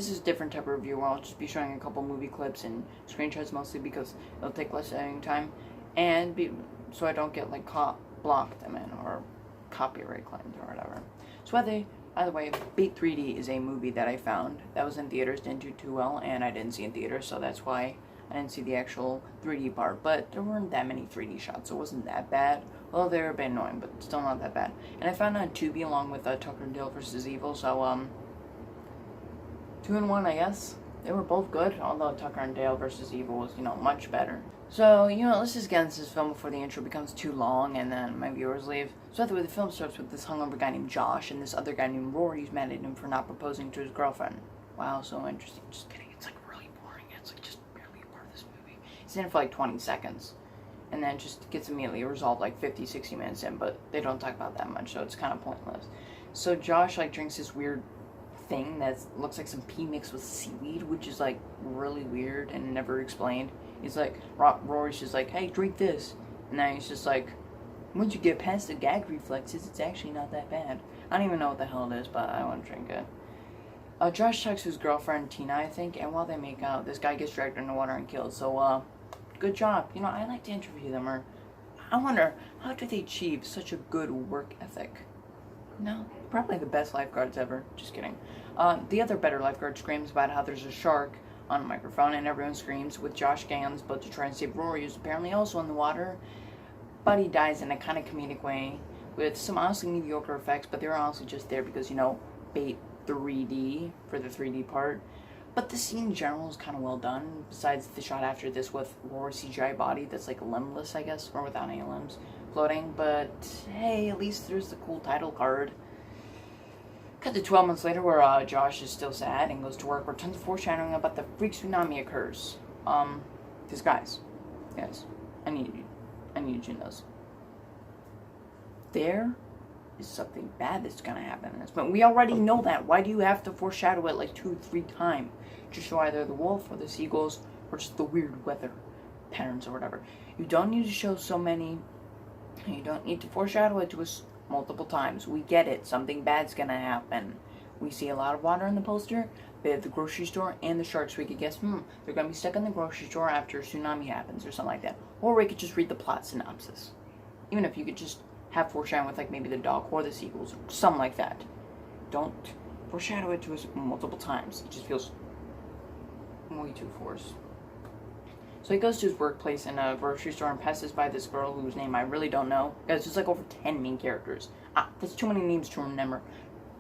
this is a different type of review where I'll just be showing a couple movie clips and screenshots mostly because it'll take less editing time, and so I don't get like blocked them in or copyright claims or whatever. So either way, Bait 3D is a movie that I found that was in theaters, didn't do too well, and I didn't see in theaters, so that's why I didn't see the actual 3D part. But there weren't that many 3D shots, so it wasn't that bad. Well, they were a bit annoying, but still not that bad. And I found it on Tubi along with Tucker and Dale vs. Evil, so 2 in 1, I guess. They were both good, although Tucker and Dale vs. Evil was, much better. So, let's just get into this film before the intro becomes too long and then my viewers leave. So, the way the film starts with this hungover guy named Josh and this other guy named Rory who's mad at him for not proposing to his girlfriend. Wow, so interesting. Just kidding. It's like really boring. It's like just barely a part of this movie. It's in it for like 20 seconds. And then just gets immediately resolved like 50, 60 minutes in, but they don't talk about that much, so it's kind of pointless. So Josh drinks this weird thing that looks like some pee mixed with seaweed, which is like really weird and never explained. He's like, Rory's just like, hey, drink this. And then he's just like, once you get past the gag reflexes, it's actually not that bad. I don't even know what the hell it is, but I want to drink it. Josh talks to his girlfriend, Tina, I think, and while they make out, this guy gets dragged into water and killed. So, good job. I like to interview them, or I wonder, how do they achieve such a good work ethic? No, probably the best lifeguards ever. Just kidding. The other better lifeguard screams about how there's a shark on a microphone, and everyone screams, with Josh getting on this boat to try and save Rory, who's apparently also in the water. But he dies in a kind of comedic way, with some honestly mediocre effects, but they're honestly just there because, Bait 3D for the 3D part. But the scene in general is kind of well done, besides the shot after this with Rory's CGI body that's like limbless, I guess, or without any limbs, floating. But hey, at least there's the cool title card. Cut to 12 months later where Josh is still sad and goes to work where tons of foreshadowing about the freak tsunami occurs. Guys, I need you to know this. There is something bad that's gonna happen in this, but we already know that. Why do you have to foreshadow it like 2 or 3 times to show either the wolf or the seagulls or just the weird weather patterns or whatever? You don't need to show so many. You don't need to foreshadow it to us multiple times. We get it. Something bad's gonna happen. We see a lot of water in the poster. They have the grocery store and the sharks. We could guess, they're gonna be stuck in the grocery store after a tsunami happens or something like that. Or we could just read the plot synopsis. Even if you could just have foreshadowing with like maybe the dog or the seagulls, or something like that. Don't foreshadow it to us multiple times. It just feels way too forced. So he goes to his workplace in a grocery store and passes by this girl whose name I really don't know. Guys, there's like over 10 main characters. That's too many names to remember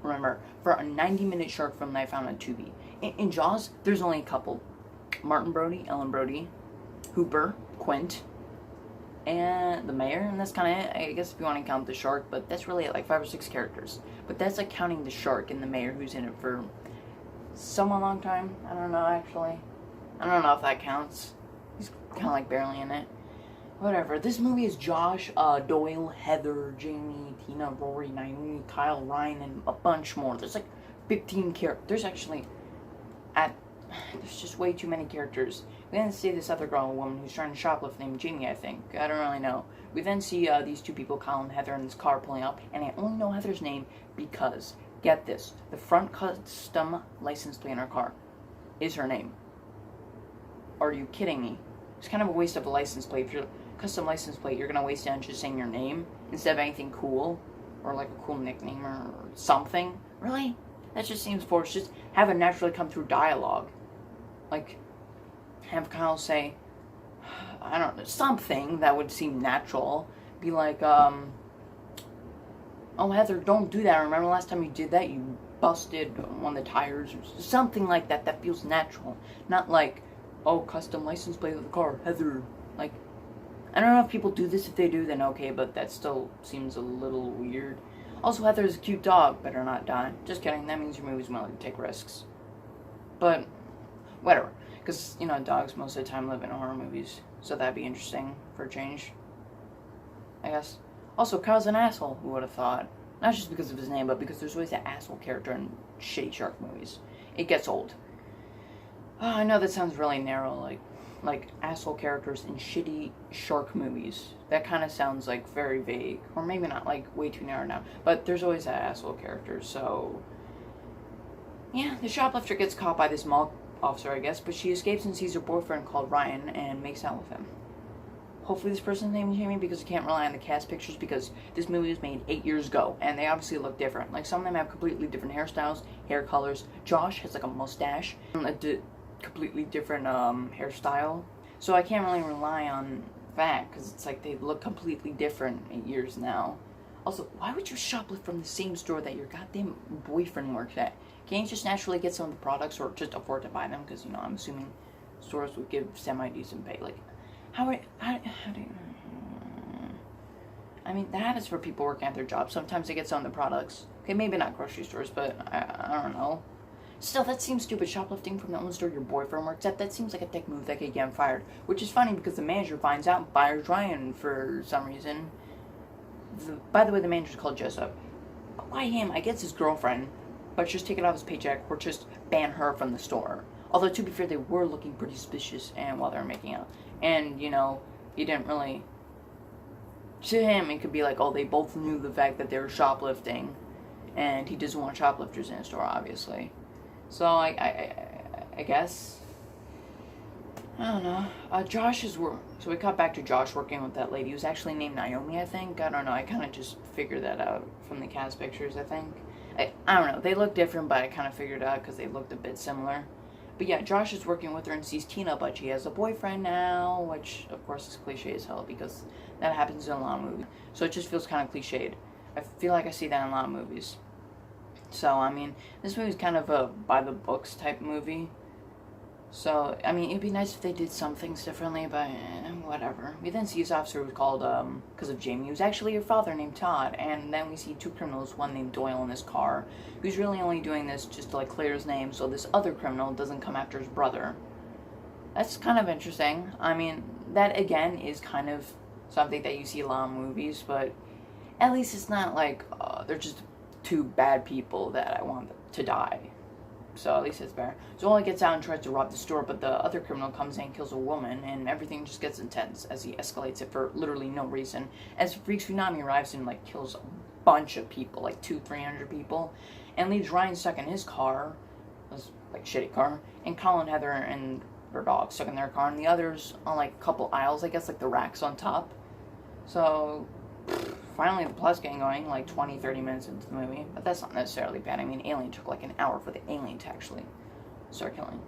for a 90-minute shark film that I found on Tubi. In Jaws, there's only a couple. Martin Brody, Ellen Brody, Hooper, Quint, and the mayor, and that's kind of it. I guess if you want to count the shark, but that's really it, like 5 or 6 characters. But that's like counting the shark and the mayor who's in it for somewhat long time. I don't know, actually. I don't know if that counts. He's kind of like barely in it. Whatever. This movie is Josh, Doyle, Heather, Jamie, Tina, Rory, Naomi, Kyle, Ryan, and a bunch more. There's like 15 characters. There's just way too many characters. We then see this other girl, a woman who's trying to shoplift named Jamie, I think. I don't really know. We then see these 2 people, Kyle and Heather, in this car pulling up, and I only know Heather's name because, get this, the front custom license plate in her car is her name. Are you kidding me? It's kind of a waste of a license plate. If you're custom license plate, you're gonna waste it on just saying your name instead of anything cool or like a cool nickname or something. Really? That just seems forced. Just have it naturally come through dialogue. Like, have Kyle say, I don't know, something that would seem natural. Be like, oh, Heather, don't do that. Remember last time you did that? You busted one of the tires or something like that. That feels natural. Not like, oh, custom license plate of the car, Heather. Like, I don't know if people do this. If they do, then okay, but that still seems a little weird. Also, Heather's a cute dog. Better not die. Just kidding. That means your movie's willing to take risks. But, whatever. Because, dogs most of the time live in horror movies. So that'd be interesting for a change. I guess. Also, Kyle's an asshole. Who would have thought? Not just because of his name, but because there's always that asshole character in shitty shark movies. It gets old. Oh, I know that sounds really narrow, like asshole characters in shitty shark movies. That kind of sounds like very vague, or maybe not, like way too narrow now. But there's always that asshole character, so Yeah, the shoplifter gets caught by this mall officer, I guess, but she escapes and sees her boyfriend called Ryan and makes out with him. Hopefully this person's name is Jamie, because I can't rely on the cast pictures, because this movie was made 8 years ago and they obviously look different. Like, some of them have completely different hairstyles, hair colors. Josh has like a mustache, completely different hairstyle. So I can't really rely on that, because it's like they look completely different 8 years now. Also, why would you shoplift from the same store that your goddamn boyfriend works at? Can't you just naturally get some of the products, or just afford to buy them? Because, you know, I'm assuming stores would give semi-decent pay. Like, how do you... I mean, that happens for people working at their jobs. Sometimes they get some of the products. Okay, maybe not grocery stores, but I don't know. Still, that seems stupid. Shoplifting from the only store your boyfriend works at, that seems like a dick move that could get him fired. Which is funny, because the manager finds out and fires Ryan for some reason. By the way, the manager's called Jessup. Why him? I guess his girlfriend. But just take it off his paycheck, or just ban her from the store. Although, to be fair, they were looking pretty suspicious and while they were making out. And, you know, he didn't really... To him, it could be like, oh, they both knew the fact that they were shoplifting. And he doesn't want shoplifters in his store, obviously. So, I guess... I don't know. Josh is... So we cut back to Josh working with that lady who's actually named Naomi, I think. I don't know. I kind of just figured that out from the cast pictures, I think. I don't know. They look different, but I kind of figured it out because they looked a bit similar. But yeah, Josh is working with her and sees Tina, but she has a boyfriend now, which, of course, is cliche as hell because that happens in a lot of movies. So it just feels kind of cliched. I feel like I see that in a lot of movies. So, I mean, this movie is kind of a by-the-books type movie. So, I mean, it'd be nice if they did some things differently, but whatever. We then see this officer who's called, because of Jamie, who's actually her father named Todd, and then we see two criminals, one named Doyle in his car, who's really only doing this just to, like, clear his name so this other criminal doesn't come after his brother. That's kind of interesting. I mean, that, again, is kind of something that you see a lot in movies, but at least it's not like, they're just two bad people that I want to die. So at least it's better. Zola gets out and tries to rob the store, but the other criminal comes in and kills a woman, and everything just gets intense as he escalates it for literally no reason. As Freak Tsunami arrives and like kills a bunch of people, like 200-300 people, and leaves Ryan stuck in his car, this like shitty car, and Colin, Heather, and their dog stuck in their car, and the others on like a couple aisles, I guess, like the racks on top. So finally the plot's getting going, like 20-30 minutes into the movie, but that's not necessarily bad. I mean, Alien took like an hour for the alien to actually start killing.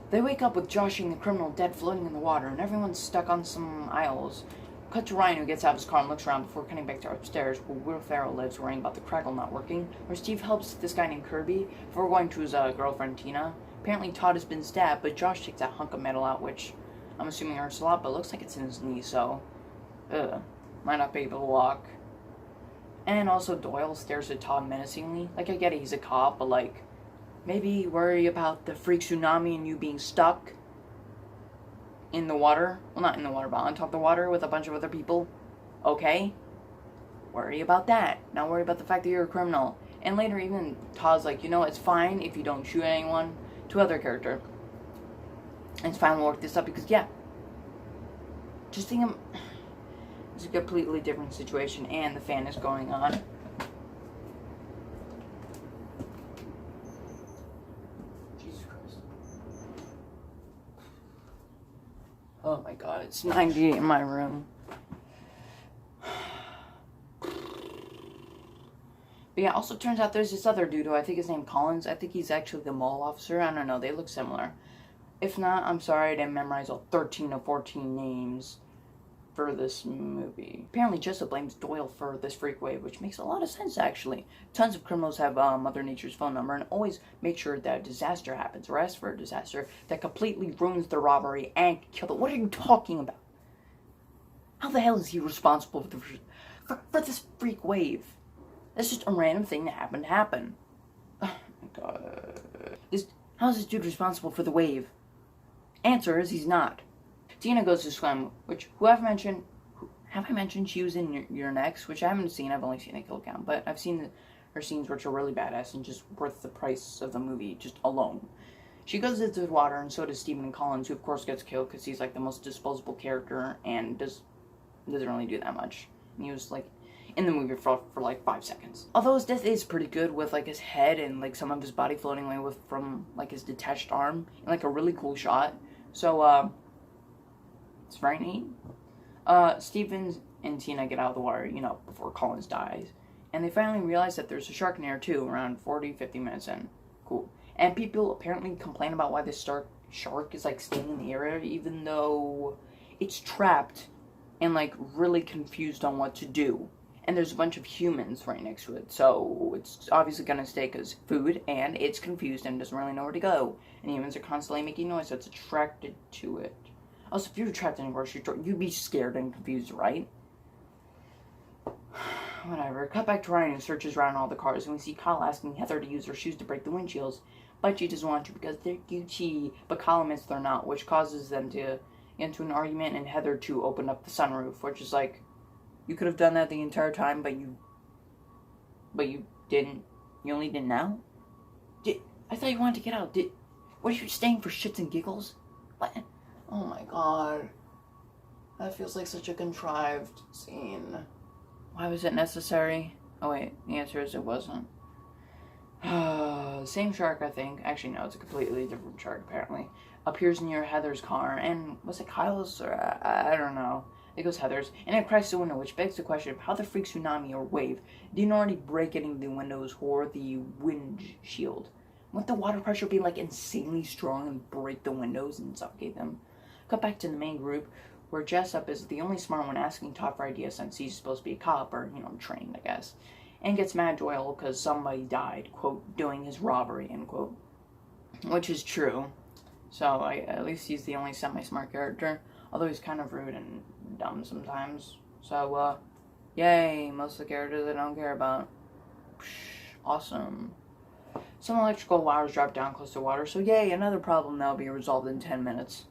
They wake up with Josh and the criminal dead floating in the water, and everyone's stuck on some aisles. Cut to Ryan, who gets out of his car and looks around before cutting back to upstairs, where Will Ferrell lives, worrying about the crackle not working, where Steve helps this guy named Kirby before going to his girlfriend Tina. Apparently Todd has been stabbed, but Josh takes that hunk of metal out, which I'm assuming hurts a lot, but it looks like it's in his knee, so might not be able to walk. And also Doyle stares at Todd menacingly. Like, I get it, he's a cop, but like, maybe worry about the freak tsunami and you being stuck in the water. Well, not in the water, but on top of the water with a bunch of other people. Okay? Worry about that. Not worry about the fact that you're a criminal. And later even Todd's like, you know, it's fine if you don't shoot anyone. To other character. And it's fine, we'll work this up because, yeah. Just think of... It's a completely different situation, and the fan is going on. Jesus Christ. Oh my god, it's 98 in my room. But yeah, also turns out there's this other dude who I think is named Collins. I think he's actually the mall officer. I don't know, they look similar. If not, I'm sorry I didn't memorize all 13 or 14 names for this movie. Apparently Jessup blames Doyle for this freak wave, which makes a lot of sense actually. Tons of criminals have Mother Nature's phone number and always make sure that a disaster happens or ask for a disaster that completely ruins the robbery and kill them. What are you talking about? How the hell is he responsible for this freak wave? That's just a random thing that happened to happen. Oh my god. How is this dude responsible for the wave? Answer is he's not. Tina goes to swim, which, have I mentioned she was in Your Next, which I haven't seen, I've only seen the kill count, but I've seen her scenes which are really badass and just worth the price of the movie, just alone. She goes into the water, and so does Stephen Collins, who of course gets killed because he's like the most disposable character and doesn't really do that much. And he was like, in the movie for like 5 seconds. Although his death is pretty good with like his head and like some of his body floating away with from like his detached arm in like a really cool shot. So it's very neat. Stevens and Tina get out of the water, you know, before Collins dies. And they finally realize that there's a shark in there too, around 40-50 minutes in. Cool. And people apparently complain about why this shark is like staying in the area even though it's trapped and like really confused on what to do. And there's a bunch of humans right next to it, so it's obviously gonna stay because food, and it's confused and doesn't really know where to go. And humans are constantly making noise, so it's attracted to it. Also, if you were trapped in a grocery store, you'd be scared and confused, right? Whatever. Cut back to Ryan, who searches around all the cars, and we see Kyle asking Heather to use her shoes to break the windshields, but she doesn't want to because they're Gucci. But Kyle admits they're not, which causes them to get into an argument, and Heather to open up the sunroof, which is like, you could have done that the entire time, but you didn't. You only did now? I thought you wanted to get out. What, are you staying for shits and giggles? What? Oh my god. That feels like such a contrived scene. Why was it necessary? Oh wait, the answer is it wasn't. Same shark, I think. Actually, no, it's a completely different shark, apparently. Appears near Heather's car, and was it Kyle's? Or I don't know. It goes Heather's, and it cracks the window, which begs the question of how the freak tsunami or wave didn't already break any of the windows or the windshield. Wouldn't the water pressure be like insanely strong and break the windows and suffocate them? Cut back to the main group, where Jessup is the only smart one asking Todd for ideas since he's supposed to be a cop, or, you know, trained, I guess. And gets mad Doyle because somebody died, quote, doing his robbery, end quote. Which is true. So, at least he's the only semi-smart character. Although he's kind of rude and dumb sometimes. So, yay, most of the characters I don't care about. Awesome. Some electrical wires drop down close to water, so yay, another problem that'll be resolved in 10 minutes.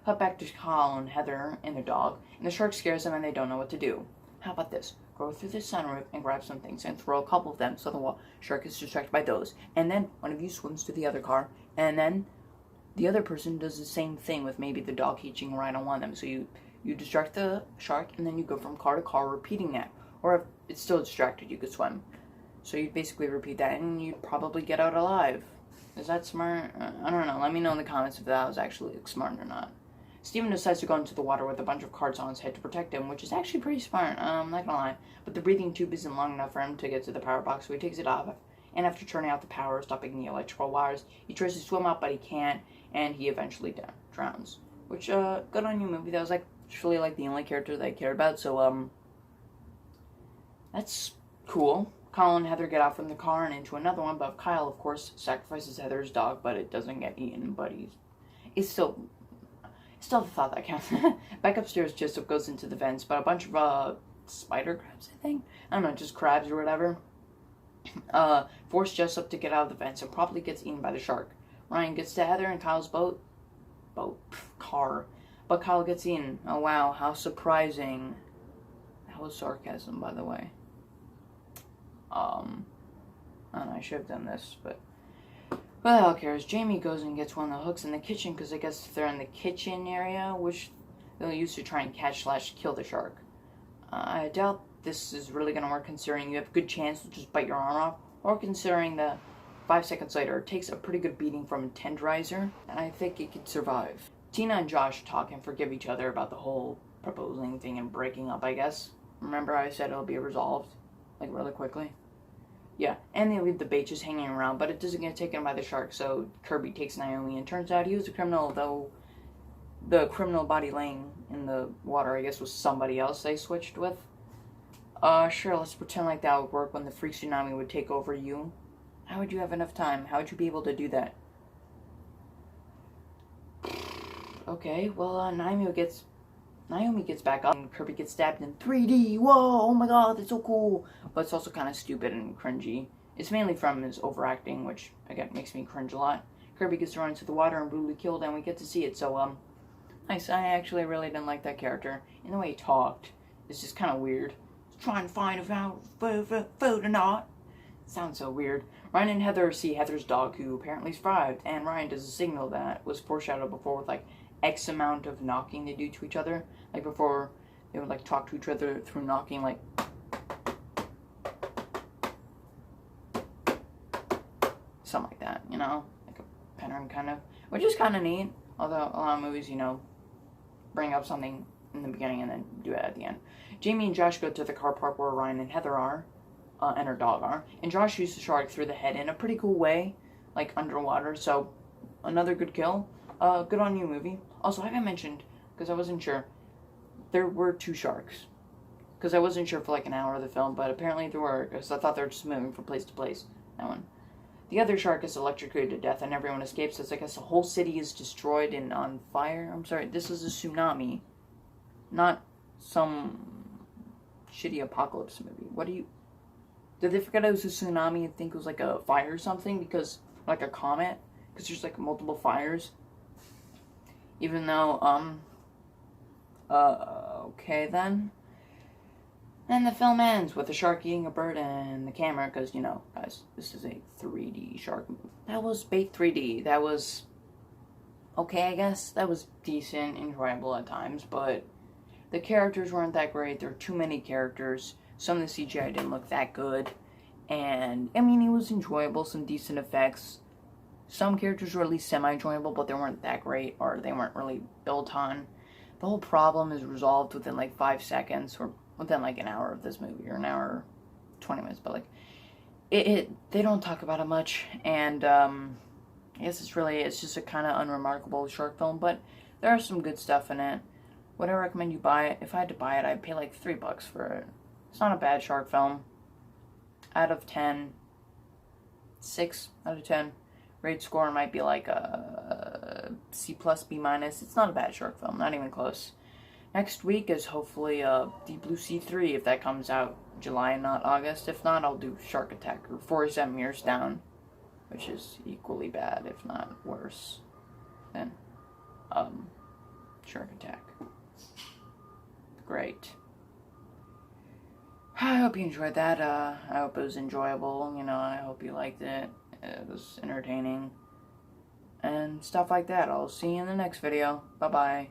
Cut back to Kyle and Heather and their dog, and the shark scares them and they don't know what to do. How about this? Go through the sunroof and grab some things and throw a couple of them so the shark is distracted by those. And then one of you swims to the other car, and then the other person does the same thing with maybe the dog hitching right on one of them. So you distract the shark, and then you go from car to car repeating that. Or if it's still distracted, you could swim. So you'd basically repeat that, and you'd probably get out alive. Is that smart? I don't know. Let me know in the comments if that was actually smart or not. Steven decides to go into the water with a bunch of cards on his head to protect him, which is actually pretty smart, I'm not gonna lie. But the breathing tube isn't long enough for him to get to the power box, so he takes it off. And after turning out the power, stopping the electrical wires, he tries to swim out, but he can't, and he eventually drowns. Which, good on you, movie. That was actually like the only character that I cared about, so, that's cool. Kyle and Heather get out from the car and into another one, but Kyle, of course, sacrifices Heather's dog, but it doesn't get eaten, but it's still the thought that counts. Back upstairs, Jessup goes into the vents, but a bunch of, spider crabs, I think? I don't know, just crabs or whatever. Force Jessup to get out of the vents and probably gets eaten by the shark. Ryan gets to Heather and Kyle's car. But Kyle gets eaten. Oh wow, how surprising. That was sarcasm, by the way. I don't know, I should have done this, but well, who cares? Jamie goes and gets one of the hooks in the kitchen because I guess they're in the kitchen area, which they'll use to try and catch/kill the shark. I doubt this is really going to work considering you have a good chance to just bite your arm off, or considering that 5 seconds later it takes a pretty good beating from a tenderizer, and I think it could survive. Tina and Josh talk and forgive each other about the whole proposing thing and breaking up, I guess. Remember I said it'll be resolved, like, really quickly? Yeah, and they leave the bait just hanging around, but it doesn't get taken by the shark, so Kirby takes Naomi, and turns out he was a criminal, though the criminal body laying in the water, I guess, was somebody else they switched with. Sure, let's pretend like that would work when the freak tsunami would take over you. How would you have enough time? How would you be able to do that? Okay, well, Naomi gets back up and Kirby gets stabbed in 3D. Whoa, oh my god, that's so cool. But it's also kind of stupid and cringy. It's mainly from his overacting, which, again, makes me cringe a lot. Kirby gets thrown into the water and brutally killed, and we get to see it, so, nice. I actually really didn't like that character. And the way he talked is just kind of weird. Trying to find out food or not. Sounds so weird. Ryan and Heather see Heather's dog, who apparently survived, and Ryan does a signal that was foreshadowed before with, like, X amount of knocking they do to each other. Like, before, they would, like, talk to each other through knocking, like, something like that, you know, like a pattern kind of, which is kind of neat. Although a lot of movies, you know, bring up something in the beginning and then do it at the end. Jamie and Josh go to the car park where Ryan and Heather are, and her dog are, and Josh shoots the shark through the head in a pretty cool way, like underwater. So another good kill. Good on you, movie. Also, like I mentioned, because I wasn't sure, there were 2 sharks. Because I wasn't sure for like an hour of the film, but apparently there were, because I thought they were just moving from place to place. That one. The other shark is electrocuted to death and everyone escapes. So I guess the whole city is destroyed and on fire. I'm sorry, this is a tsunami. Not some shitty apocalypse movie. What do you... Did they forget it was a tsunami and think it was like a fire or something? Because, like a comet? Because there's like multiple fires. Even though, okay then. And the film ends with a shark eating a bird and the camera, because, you know, guys, this is a 3D shark movie. That was bait 3D. That was okay, I guess. That was decent, enjoyable at times, but the characters weren't that great. There were too many characters. Some of the CGI didn't look that good. And, I mean, it was enjoyable, some decent effects. Some characters were at least semi-enjoyable, but they weren't that great, or they weren't really built on. The whole problem is resolved within like 5 seconds, or within like an hour of this movie, or an hour, 20 minutes, but like, they don't talk about it much, and, I guess it's just a kind of unremarkable short film, but there are some good stuff in it. Would I recommend you buy it? If I had to buy it, I'd pay like $3 for it. It's not a bad shark film. Out of 10, 6 out of 10. Rate score might be like a C+, B-. It's not a bad shark film, not even close. Next week is hopefully Deep Blue Sea 3, if that comes out July and not August. If not, I'll do Shark Attack, or 47 Years Down, which is equally bad, if not worse, than Shark Attack. Great. I hope you enjoyed that. I hope it was enjoyable. You know, I hope you liked it. It was entertaining. And stuff like that. I'll see you in the next video. Bye-bye.